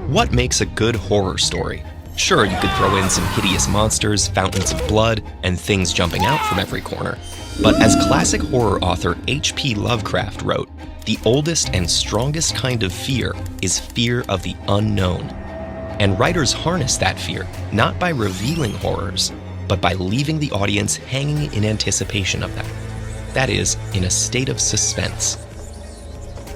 What makes a good horror story? Sure, you could throw in some hideous monsters, fountains of blood, and things jumping out from every corner. But as classic horror author H.P. Lovecraft wrote, the oldest and strongest kind of fear is fear of the unknown. And writers harness that fear not by revealing horrors, but by leaving the audience hanging in anticipation of them. That is, in a state of suspense.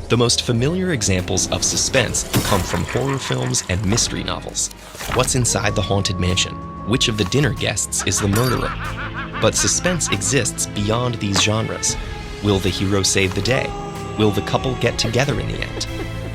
The most familiar examples of suspense come from horror films and mystery novels. What's inside the haunted mansion? Which of the dinner guests is the murderer? But suspense exists beyond these genres. Will the hero save the day? Will the couple get together in the end?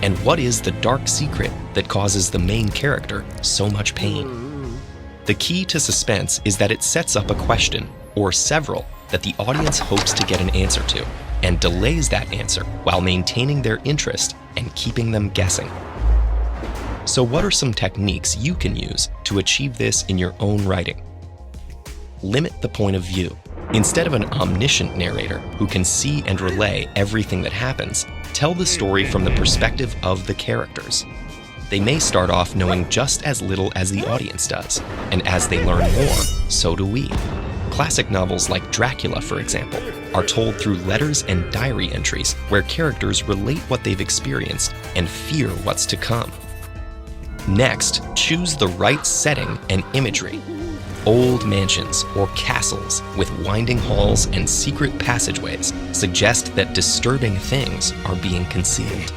And what is the dark secret that causes the main character so much pain? The key to suspense is that it sets up a question, or several, that the audience hopes to get an answer to, and delays that answer while maintaining their interest and keeping them guessing. So what are some techniques you can use to achieve this in your own writing? Limit the point of view. Instead of an omniscient narrator who can see and relay everything that happens, tell the story from the perspective of the characters. They may start off knowing just as little as the audience does, and as they learn more, so do we. Classic novels like Dracula, for example, are told through letters and diary entries where characters relate what they've experienced and fear what's to come. Next, choose the right setting and imagery. Old mansions or castles with winding halls and secret passageways suggest that disturbing things are being concealed.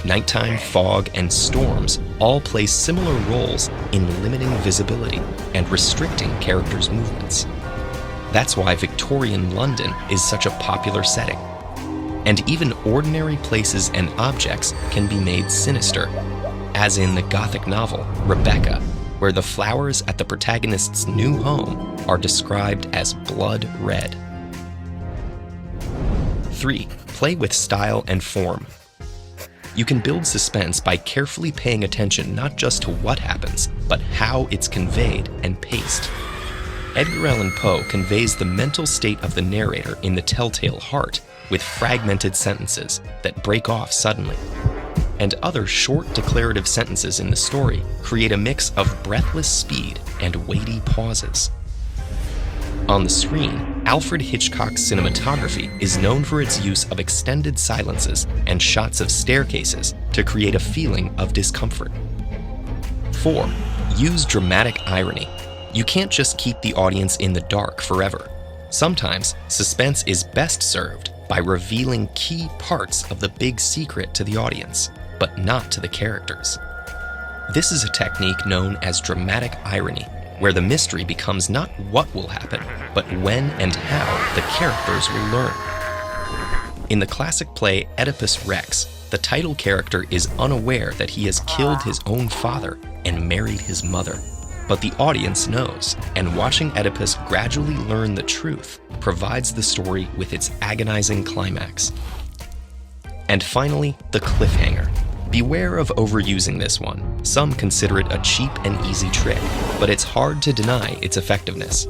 Nighttime, fog, and storms all play similar roles in limiting visibility and restricting characters' movements. That's why Victorian London is such a popular setting. And even ordinary places and objects can be made sinister, as in the Gothic novel Rebecca, where the flowers at the protagonist's new home are described as blood red. 3. Play with style and form. You can build suspense by carefully paying attention not just to what happens, but how it's conveyed and paced. Edgar Allan Poe conveys the mental state of the narrator in The Telltale Heart with fragmented sentences that break off suddenly. And other short declarative sentences in the story create a mix of breathless speed and weighty pauses. On the screen, Alfred Hitchcock's cinematography is known for its use of extended silences and shots of staircases to create a feeling of discomfort. 4. Use dramatic irony. You can't just keep the audience in the dark forever. Sometimes, suspense is best served by revealing key parts of the big secret to the audience, but not to the characters. This is a technique known as dramatic irony, where the mystery becomes not what will happen, but when and how the characters will learn. In the classic play Oedipus Rex, the title character is unaware that he has killed his own father and married his mother. But the audience knows, and watching Oedipus gradually learn the truth provides the story with its agonizing climax. And finally, the cliffhanger. Beware of overusing this one. Some consider it a cheap and easy trick, but it's hard to deny its effectiveness.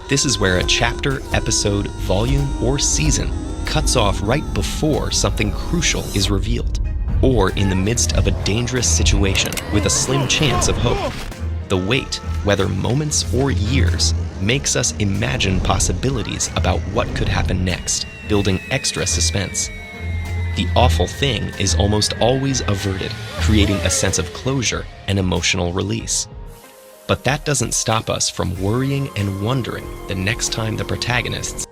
This is where a chapter, episode, volume, or season cuts off right before something crucial is revealed, or in the midst of a dangerous situation with a slim chance of hope. The wait, whether moments or years, makes us imagine possibilities about what could happen next, building extra suspense. The awful thing is almost always averted, creating a sense of closure and emotional release. But that doesn't stop us from worrying and wondering the next time the protagonists